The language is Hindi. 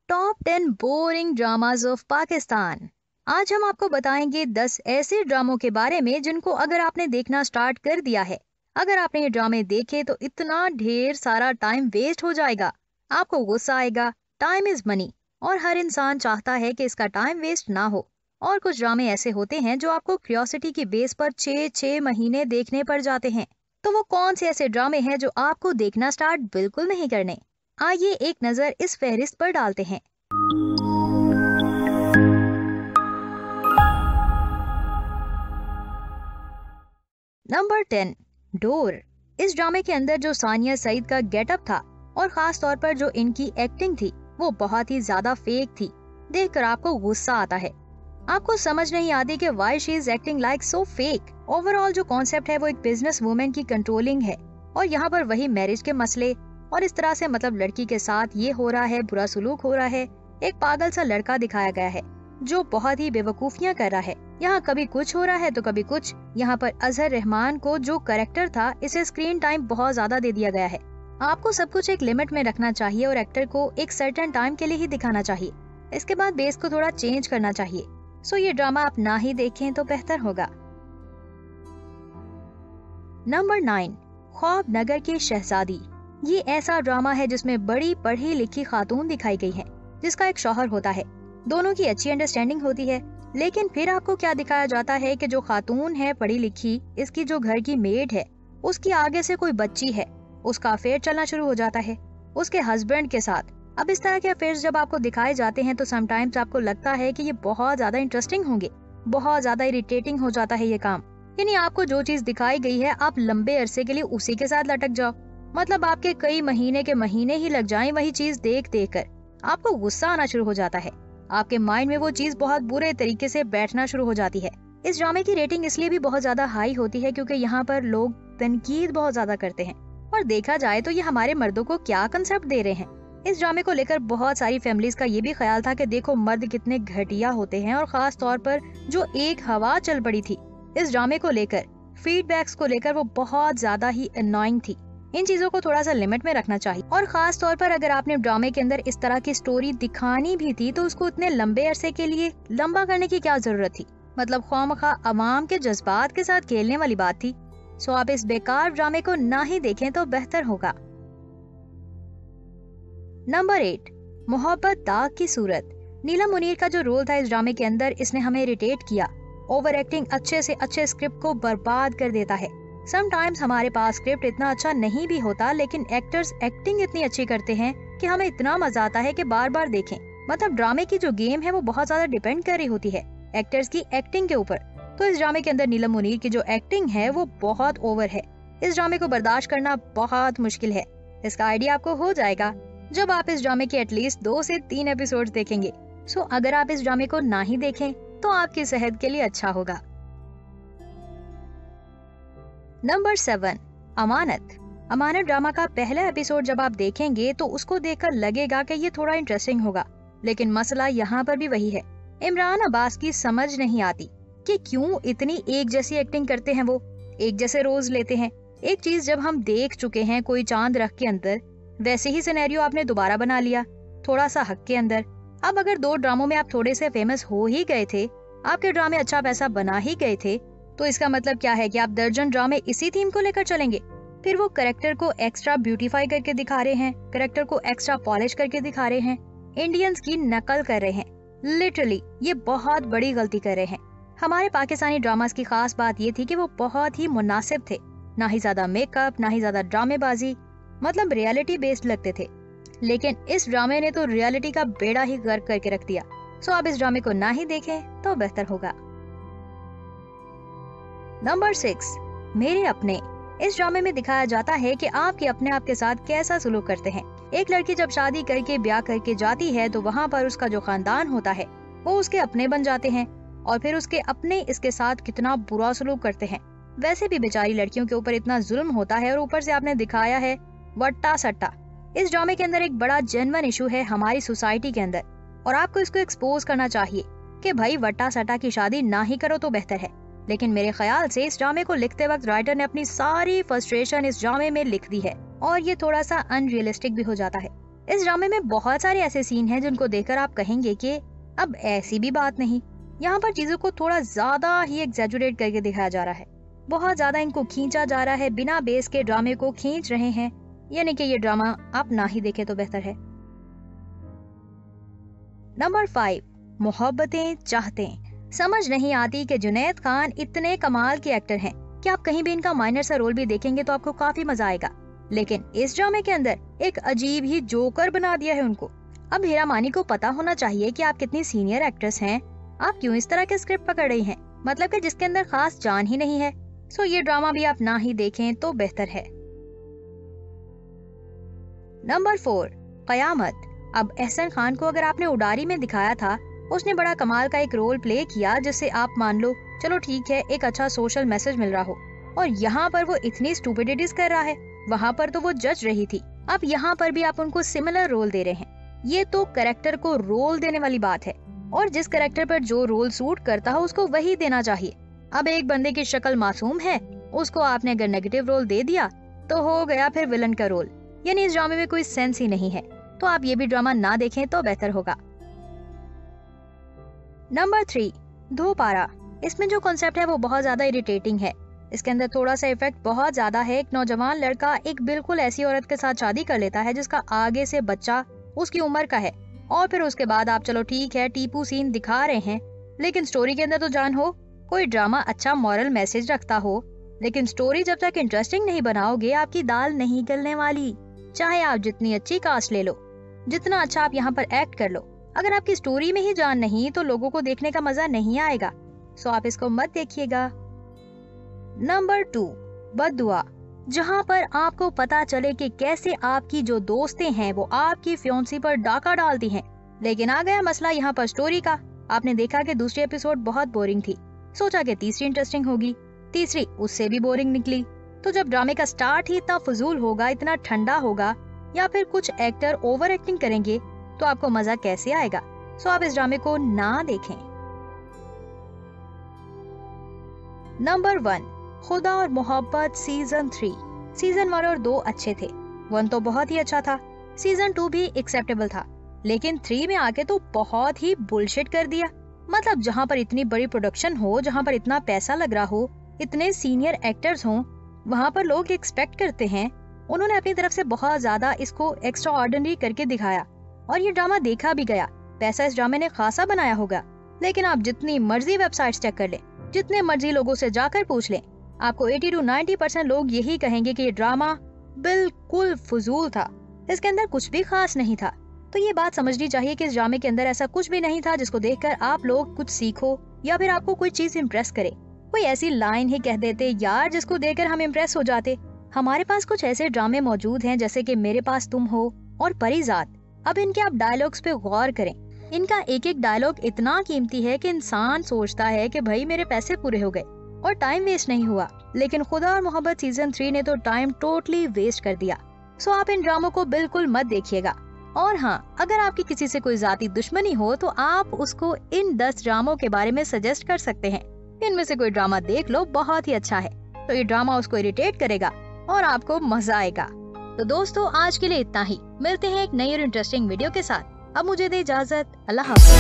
Top 10 boring dramas of Pakistan. आज हम आपको बताएंगे 10 ऐसे ड्रामों के बारे में जिनको अगर आपने देखना स्टार्ट कर दिया है, अगर आपने ये ड्रामे देखे तो इतना ढेर सारा टाइम वेस्ट हो जाएगा, आपको गुस्सा आएगा। टाइम इज मनी और हर इंसान चाहता है कि इसका टाइम वेस्ट ना हो। और कुछ ड्रामे ऐसे होते हैं जो आपको क्यूरियोसिटी की बेस पर 6 महीने देखने पड़ जाते हैं। तो वो कौन से ऐसे ड्रामे हैं जो आपको देखना स्टार्ट बिल्कुल नहीं करने? आइए एक नजर इस फहरिस्त पर डालते हैं। Number 10, door. इस ड्रामे के अंदर जो सानिया सईद का गेटअप था और खास तौर पर जो इनकी एक्टिंग थी वो बहुत ही ज्यादा फेक थी। देखकर आपको गुस्सा आता है। आपको समझ नहीं आती कि why she is acting like so fake. Overall जो कॉन्सेप्ट है वो एक बिजनेस वुमेन की कंट्रोलिंग है और यहाँ पर वही मैरिज के मसले और इस तरह से मतलब लड़की के साथ ये हो रहा है, बुरा सलूक हो रहा है। एक पागल सा लड़का दिखाया गया है जो बहुत ही बेवकूफियां कर रहा है। यहाँ कभी कुछ हो रहा है तो कभी कुछ। यहाँ पर अजहर रहमान को जो कैरेक्टर था इसे स्क्रीन टाइम बहुत ज्यादा दे दिया गया है। आपको सब कुछ एक लिमिट में रखना चाहिए और एक्टर को एक सर्टेन टाइम के लिए ही दिखाना चाहिए। इसके बाद बेस को थोड़ा चेंज करना चाहिए। सो ये ड्रामा आप ना ही देखें तो बेहतर होगा। नंबर 9, ख्वाब नगर की शहजादी। ये ऐसा ड्रामा है जिसमें बड़ी पढ़ी लिखी खातून दिखाई गई है जिसका एक शौहर होता है। दोनों की अच्छी अंडरस्टैंडिंग होती है, लेकिन फिर आपको क्या दिखाया जाता है कि जो खातून है पढ़ी लिखी, इसकी जो घर की मेड है उसकी आगे से कोई बच्ची है, उसका अफेयर चलना शुरू हो जाता है उसके हस्बैंड के साथ। अब इस तरह के अफेयर्स जब आपको दिखाए जाते हैं तो समटाइम्स आपको लगता है कि ये बहुत ज्यादा इंटरेस्टिंग होंगे, बहुत ज्यादा इरिटेटिंग हो जाता है ये काम। यानी आपको जो चीज दिखाई गई है आप लंबे अरसे के लिए उसी के साथ लटक जाओ। मतलब आपके कई महीने के महीने ही लग जाएं वही चीज देख देख कर। आपको गुस्सा आना शुरू हो जाता है, आपके माइंड में वो चीज बहुत बुरे तरीके से बैठना शुरू हो जाती है। इस ड्रामे की रेटिंग इसलिए भी बहुत ज्यादा हाई होती है क्योंकि यहाँ पर लोग तनकीद बहुत ज्यादा करते हैं और देखा जाए तो ये हमारे मर्दों को क्या कंसेप्ट दे रहे हैं। इस ड्रामे को लेकर बहुत सारी फैमिलीज का ये भी ख्याल था कि देखो मर्द कितने घटिया होते हैं, और खास तौर पर जो एक हवा चल पड़ी थी इस ड्रामे को लेकर, फीडबैक्स को लेकर, वो बहुत ज्यादा ही अननोइंग थी। इन चीजों को थोड़ा सा लिमिट में रखना चाहिए। और खास तौर पर अगर आपने ड्रामे के अंदर इस तरह की स्टोरी दिखानी भी थी तो उसको इतने लंबे अरसे के लिए लंबा करने की क्या जरूरत थी? मतलब ख्वामखा अवाम के जज्बात के साथ खेलने वाली बात थी। सो आप इस बेकार ड्रामे को ना ही देखें तो बेहतर होगा। नंबर 8, मोहब्बत दाग की सूरत। नीला मुनीर का जो रोल था इस ड्रामे के अंदर, इसने हमें इरिटेट किया। ओवर एक्टिंग अच्छे से अच्छे स्क्रिप्ट को बर्बाद कर देता है। समटाइम्स हमारे पास स्क्रिप्ट इतना अच्छा नहीं भी होता, लेकिन एक्टर्स एक्टिंग इतनी अच्छी करते हैं कि हमें इतना मजा आता है कि बार बार देखें। मतलब ड्रामे की जो गेम है वो बहुत ज्यादा डिपेंड कर रही होती है एक्टर्स की एक्टिंग के ऊपर। तो इस ड्रामे के अंदर नीलम मुनीर की जो एक्टिंग है वो बहुत ओवर है। इस ड्रामे को बर्दाश्त करना बहुत मुश्किल है। इसका आइडिया आपको हो जाएगा जब आप इस ड्रामे के एटलीस्ट 2 से 3 एपिसोड देखेंगे। सो अगर आप इस ड्रामे को ना ही देखें तो आपकी सेहत के लिए अच्छा होगा। नंबर 7, अमानत। अमानत ड्रामा का पहला एपिसोड जब आप देखेंगे तो उसको देखकर लगेगा कि ये थोड़ा इंटरेस्टिंग होगा, लेकिन मसला यहाँ पर भी वही है। इमरान अब्बास की समझ नहीं आती कि क्यों इतनी एक जैसी एक्टिंग करते हैं, वो एक जैसे रोज लेते हैं। एक चीज जब हम देख चुके हैं कोई चांद रख के अंदर, वैसे ही सिनेरियो आपने दोबारा बना लिया थोड़ा सा हक के अंदर। अब अगर 2 ड्रामों में आप थोड़े से फेमस हो ही गए थे, आपके ड्रामे अच्छा पैसा बना ही गए थे, तो इसका मतलब क्या है कि आप दर्जन ड्रामे इसी थीम को लेकर चलेंगे। फिर वो करेक्टर को एक्स्ट्रा ब्यूटीफाई करके दिखा रहे हैं, करेक्टर को एक्स्ट्रा पॉलिश करके दिखा रहे हैं, इंडियंस की नकल कर रहे हैं। लिटरली ये बहुत बड़ी गलती कर रहे हैं। हमारे पाकिस्तानी ड्रामास की खास बात ये थी कि वो बहुत ही मुनासिब थे, ना ही ज्यादा मेकअप ना ही ज्यादा ड्रामेबाजी, मतलब रियलिटी बेस्ड लगते थे। लेकिन इस ड्रामे ने तो रियलिटी का बेड़ा ही गर्क करके रख दिया। सो आप इस ड्रामे को ना ही देखें तो बेहतर होगा। नंबर 6, मेरे अपने। इस ड्रामे में दिखाया जाता है कि आपके अपने आप के साथ कैसा सलूक करते हैं। एक लड़की जब शादी करके ब्याह करके जाती है तो वहाँ पर उसका जो खानदान होता है वो उसके अपने बन जाते हैं, और फिर उसके अपने इसके साथ कितना बुरा सलूक करते हैं। वैसे भी बेचारी लड़कियों के ऊपर इतना जुल्म होता है और ऊपर से आपने दिखाया है वट्टा सट्टा। इस ड्रामे के अंदर एक बड़ा जेन्युइन इशू है हमारी सोसाइटी के अंदर, और आपको इसको एक्सपोज करना चाहिए कि भाई वट्टा सट्टा की शादी ना ही करो तो बेहतर है। लेकिन मेरे ख्याल से इस ड्रामे को लिखते वक्त राइटर ने अपनी सारी फ्रस्ट्रेशन इस ड्रामे में लिख दी है, और ये थोड़ा सा अनरियलिस्टिक भी हो जाता है। इस ड्रामे में बहुत सारे ऐसे सीन हैं जिनको देखकर आप कहेंगे कि अब ऐसी भी बात नहीं। यहाँ पर चीजों को थोड़ा ज्यादा ही एग्जैजुरेट करके दिखाया जा रहा है, बहुत ज्यादा इनको खींचा जा रहा है, बिना बेस के ड्रामे को खींच रहे हैं। यानी कि ये ड्रामा आप ना ही देखें तो बेहतर है। नंबर 5, मोहब्बतें चाहते। समझ नहीं आती कि जुनैद खान इतने कमाल के एक्टर हैं कि आप कहीं भी इनका माइनर सा रोल भी देखेंगे तो आपको काफी मजा आएगा, लेकिन इस ड्रामे के अंदर एक अजीब ही जोकर बना दिया है उनको। अब हीरा मानी को पता होना चाहिए कि आप कितनी सीनियर एक्ट्रेस हैं, आप क्यों इस तरह के स्क्रिप्ट पकड़ रही हैं, मतलब कि जिसके अंदर खास जान ही नहीं है। सो ये ड्रामा भी आप ना ही देखें तो बेहतर है। नंबर 4, कयामत। अब एहसन खान को अगर आपने उडारी में दिखाया था, उसने बड़ा कमाल का एक रोल प्ले किया जिससे आप मान लो चलो ठीक है एक अच्छा सोशल मैसेज मिल रहा हो, और यहाँ पर वो इतनी स्टूपिडिटीज कर रहा है। वहाँ पर तो वो जज रही थी, अब यहाँ पर भी आप उनको सिमिलर रोल दे रहे हैं। ये तो कैरेक्टर को रोल देने वाली बात है, और जिस कैरेक्टर पर जो रोल सूट करता है उसको वही देना चाहिए। अब एक बंदे की शक्ल मासूम है, उसको आपने अगर नेगेटिव रोल दे दिया तो हो गया फिर विलन का रोल, यानी इस ड्रामे में कोई सेंस ही नहीं है। तो आप ये भी ड्रामा ना देखें तो बेहतर होगा। नंबर 3, धोपारा। इसमें जो कॉन्सेप्ट है वो बहुत ज्यादा इरिटेटिंग है। इसके अंदर थोड़ा सा इफेक्ट बहुत ज्यादा है। एक नौजवान लड़का एक बिल्कुल ऐसी औरत के साथ शादी कर लेता है जिसका आगे से बच्चा उसकी उम्र का है, और फिर उसके बाद आप चलो ठीक है टीपू सीन दिखा रहे हैं, लेकिन स्टोरी के अंदर तो जान हो। कोई ड्रामा अच्छा मॉरल मैसेज रखता हो, लेकिन स्टोरी जब तक इंटरेस्टिंग नहीं बनाओगे आपकी दाल नहीं गलने वाली। चाहे आप जितनी अच्छी कास्ट ले लो, जितना अच्छा आप यहाँ पर एक्ट कर लो, अगर आपकी स्टोरी में ही जान नहीं तो लोगों को देखने का मजा नहीं आएगा। सो आप इसको मत देखिएगा। नंबर 2, बद्दुआ। जहाँ पर आपको पता चले कि कैसे आपकी जो दोस्तें हैं वो आपकी फियोंसी पर डाका डालती हैं, लेकिन आ गया मसला यहाँ पर स्टोरी का। आपने देखा कि दूसरी एपिसोड बहुत बोरिंग थी, सोचा कि तीसरी इंटरेस्टिंग होगी, तीसरी उससे भी बोरिंग निकली। तो जब ड्रामे का स्टार्ट ही इतना फजूल होगा, इतना ठंडा होगा, या फिर कुछ एक्टर ओवर एक्टिंग करेंगे तो आपको मजा कैसे आएगा। सो आप इस ड्रामे को ना देखें। नंबर 1, खुदा और मोहब्बत सीजन 3। सीजन 1 और 2 अच्छे थे, 1 तो बहुत ही अच्छा था, सीजन 2 भी एक्सेप्टेबल था, लेकिन 3 में आके तो बहुत ही बुलशिट कर दिया। मतलब जहाँ पर इतनी बड़ी प्रोडक्शन हो, जहाँ पर इतना पैसा लग रहा हो, इतने सीनियर एक्टर्स हों, वहाँ पर लोग एक्सपेक्ट करते हैं। उन्होंने अपनी तरफ से बहुत ज्यादा इसको एक्स्ट्रा ऑर्डिनरी करके दिखाया, और ये ड्रामा देखा भी गया। पैसा इस ड्रामे ने खासा बनाया होगा, लेकिन आप जितनी मर्जी वेबसाइट्स चेक कर लें, जितने मर्जी लोगों से जाकर पूछ लें, आपको 80 to 90% लोग यही कहेंगे कि ये ड्रामा बिल्कुल फजूल था, इसके अंदर कुछ भी खास नहीं था। तो ये बात समझनी चाहिए कि इस ड्रामे के अंदर ऐसा कुछ भी नहीं था जिसको देखकर आप लोग कुछ सीखो या फिर आपको कोई चीज इम्प्रेस करे। कोई ऐसी लाइन ही कह देते यार जिसको देखकर हम इम्प्रेस हो जाते। हमारे पास कुछ ऐसे ड्रामे मौजूद हैं जैसे कि मेरे पास तुम हो और परिजात। अब इनके आप डायलॉग्स पे गौर करें, इनका एक एक डायलॉग इतना कीमती है कि इंसान सोचता है कि भाई मेरे पैसे पूरे हो गए और टाइम वेस्ट नहीं हुआ। लेकिन खुदा और मोहब्बत सीजन 3 ने तो टाइम टोटली वेस्ट कर दिया। सो आप इन ड्रामों को बिल्कुल मत देखिएगा। और हाँ, अगर आपकी किसी से कोई जाती दुश्मनी हो तो आप उसको इन 10 ड्रामों के बारे में सजेस्ट कर सकते हैं। इनमें से कोई ड्रामा देख लो, बहुत ही अच्छा है, तो ये ड्रामा उसको इरिटेट करेगा और आपको मजा आएगा। तो दोस्तों आज के लिए इतना ही, मिलते हैं एक नई और इंटरेस्टिंग वीडियो के साथ। अब मुझे दे इजाजत, अल्लाह हाफ़िज़।